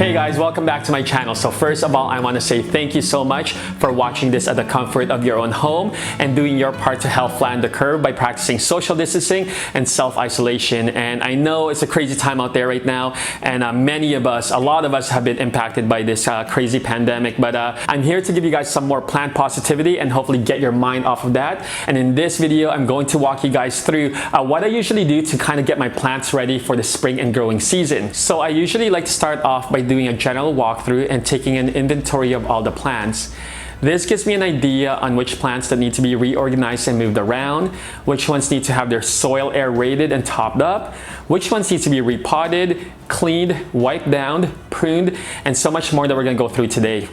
Hey guys, welcome back to my channel. So first of all, I want to say thank you so much for watching this at the comfort of your own home and doing your part to help flatten the curve by practicing social distancing and self-isolation. And I know it's a crazy time out there right now, and a lot of us have been impacted by this crazy pandemic, but I'm here to give you guys some more plant positivity and hopefully get your mind off of that. And in this video, I'm going to walk you guys through what I usually do to kind of get my plants ready for the spring and growing season. So I usually like to start off by doing a general walkthrough and taking an inventory of all the plants. This gives me an idea on which plants that need to be reorganized and moved around, which ones need to have their soil aerated and topped up, which ones need to be repotted, cleaned, wiped down, pruned, and so much more that we're going to go through today.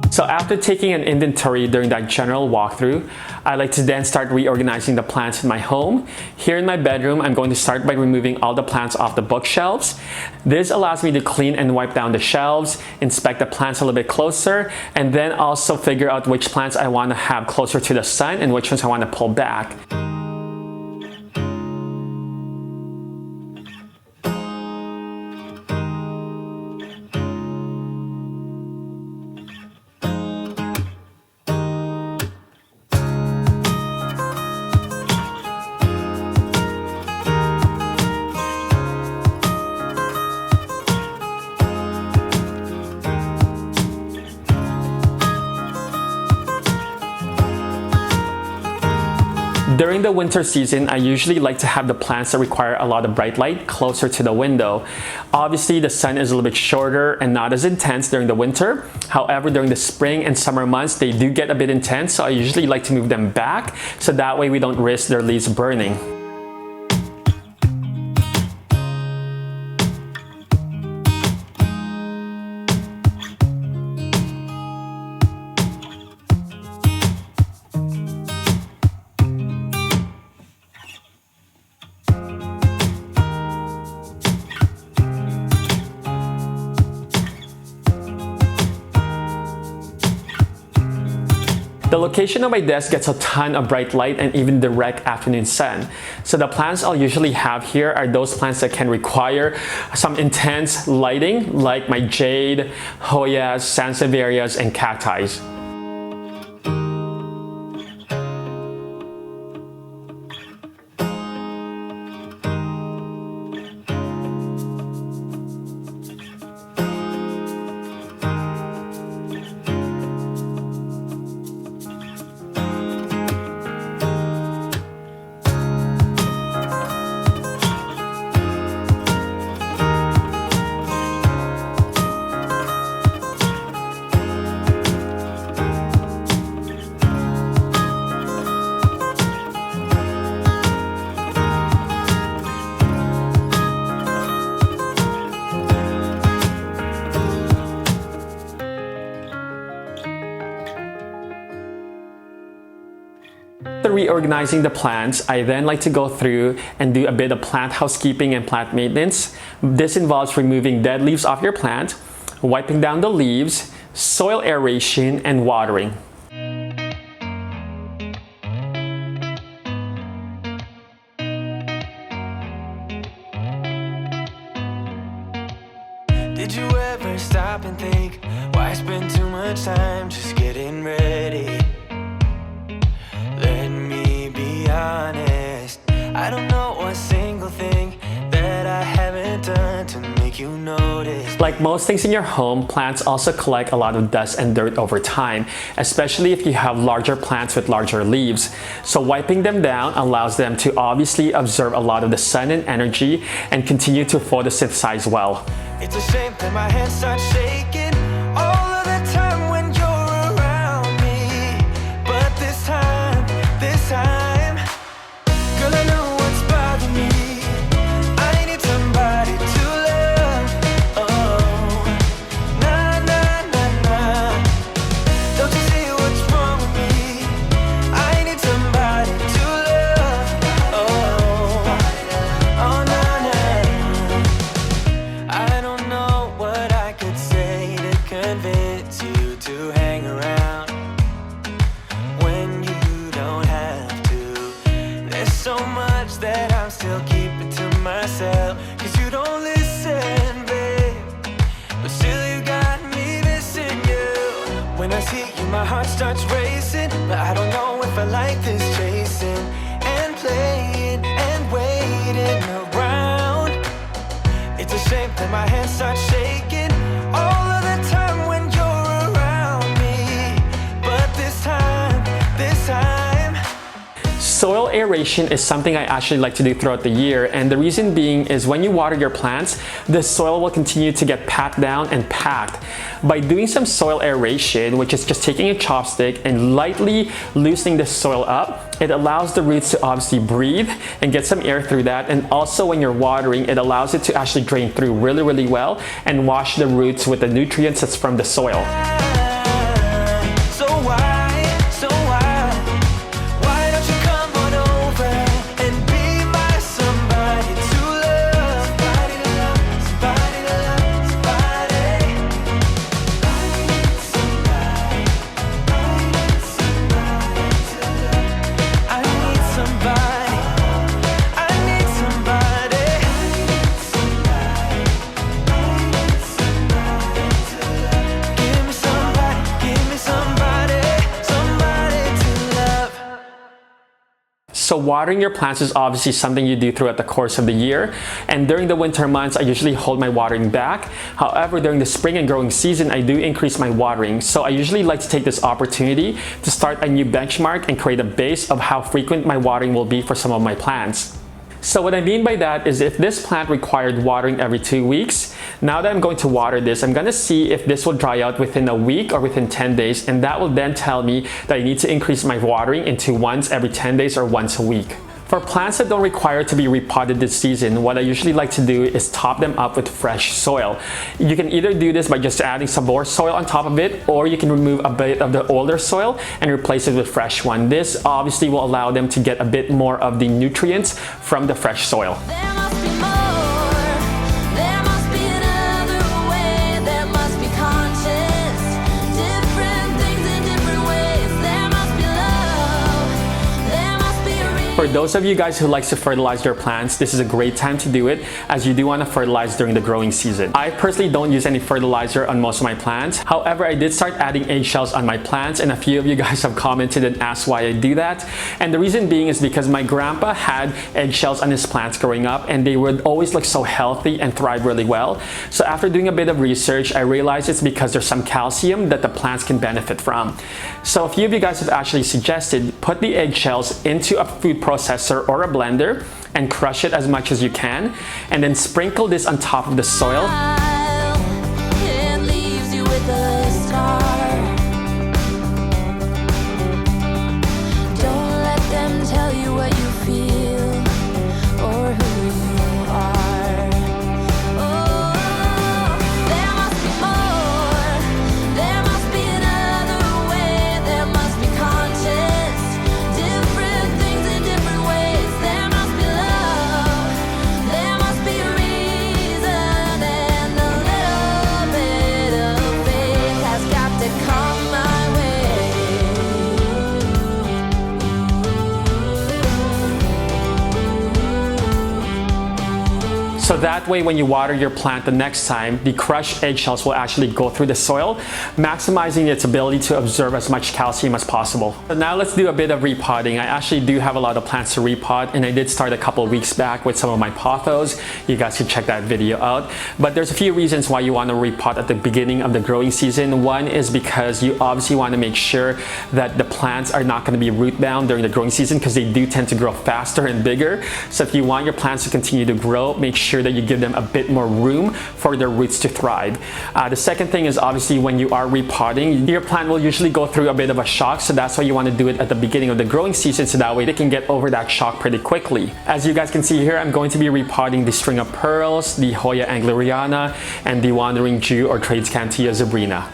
So after taking an inventory during that general walkthrough, I like to then start reorganizing the plants in my home. Here in my bedroom, I'm going to start by removing all the plants off the bookshelves. This allows me to clean and wipe down the shelves, inspect the plants a little bit closer, and then also figure out which plants I want to have closer to the sun and which ones I want to pull back. During the winter season, I usually like to have the plants that require a lot of bright light closer to the window. Obviously, the sun is a little bit shorter and not as intense during the winter. However, during the spring and summer months, they do get a bit intense, so I usually like to move them back so that way we don't risk their leaves burning. The location of my desk gets a ton of bright light and even direct afternoon sun. So the plants I'll usually have here are those plants that can require some intense lighting, like my jade, hoyas, sansevierias, and cacti. After reorganizing the plants, I then like to go through and do a bit of plant housekeeping and plant maintenance. This involves removing dead leaves off your plant, wiping down the leaves, soil aeration, and watering. Did you ever stop and think, why spend too much time just getting ready? Let me be honest, I don't know a single thing that I haven't done to make you notice. Like most things in your home, plants also collect a lot of dust and dirt over time, especially if you have larger plants with larger leaves. So wiping them down allows them to obviously absorb a lot of the sun and energy and continue to photosynthesize well. It's a shame that my hands start shaking all of the time when you're around. heart starts racing, but I don't know if I like this chasing and playing and waiting around. It's a shame that my hands start shaking all of the time when you're around me. But this time, soil aeration is something I actually like to do throughout the year, and the reason being is when you water your plants, the soil will continue to get pat down and packed. By doing some soil aeration, which is just taking a chopstick and lightly loosening the soil up, it allows the roots to obviously breathe and get some air through that, and also when you're watering, it allows it to actually drain through really well and wash the roots with the nutrients that's from the soil. So watering your plants is obviously something you do throughout the course of the year, and during the winter months I usually hold my watering back. However, during the spring and growing season I do increase my watering, so I usually like to take this opportunity to start a new benchmark and create a base of how frequent my watering will be for some of my plants. So what I mean by that is if this plant required watering every 2 weeks, now that I'm going to water this, I'm going to see if this will dry out within a week or within 10 days, and that will then tell me that I need to increase my watering into once every 10 days or once a week. For plants that don't require to be repotted this season, what I usually like to do is top them up with fresh soil. You can either do this by just adding some more soil on top of it, or you can remove a bit of the older soil and replace it with fresh one. This obviously will allow them to get a bit more of the nutrients from the fresh soil. For those of you guys who likes to fertilize your plants, this is a great time to do it, as you do want to fertilize during the growing season. I personally don't use any fertilizer on most of my plants. However, I did start adding eggshells on my plants, and a few of you guys have commented and asked why I do that. And the reason being is because my grandpa had eggshells on his plants growing up, and they would always look so healthy and thrive really well. So after doing a bit of research, I realized it's because there's some calcium that the plants can benefit from. So a few of you guys have actually suggested put the eggshells into a food processor or a blender and crush it as much as you can, and then sprinkle this on top of the soil. So that way, when you water your plant the next time, the crushed eggshells will actually go through the soil, maximizing its ability to absorb as much calcium as possible. So now let's do a bit of repotting. I actually do have a lot of plants to repot, and I did start a couple weeks back with some of my pothos. You guys can check that video out. But there's a few reasons why you want to repot at the beginning of the growing season. One is because you obviously want to make sure that the plants are not going to be root bound during the growing season, because they do tend to grow faster and bigger. So if you want your plants to continue to grow, make sure that you give them a bit more room for their roots to thrive. The second thing is obviously when you are repotting, your plant will usually go through a bit of a shock, so that's why you want to do it at the beginning of the growing season, so that way they can get over that shock pretty quickly. As you guys can see here, I'm going to be repotting the string of pearls, the Hoya angleriana, and the wandering Jew or Tradescantia zebrina.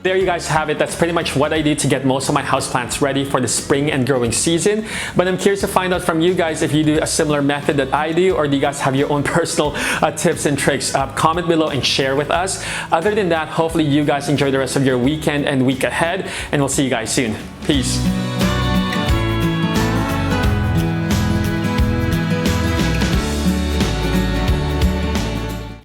There you guys have it. That's pretty much what I did to get most of my houseplants ready for the spring and growing season. But I'm curious to find out from you guys if you do a similar method that I do, or do you guys have your own personal tips and tricks. Comment below and share with us. Other than that, hopefully you guys enjoy the rest of your weekend and week ahead, and we'll see you guys soon. Peace.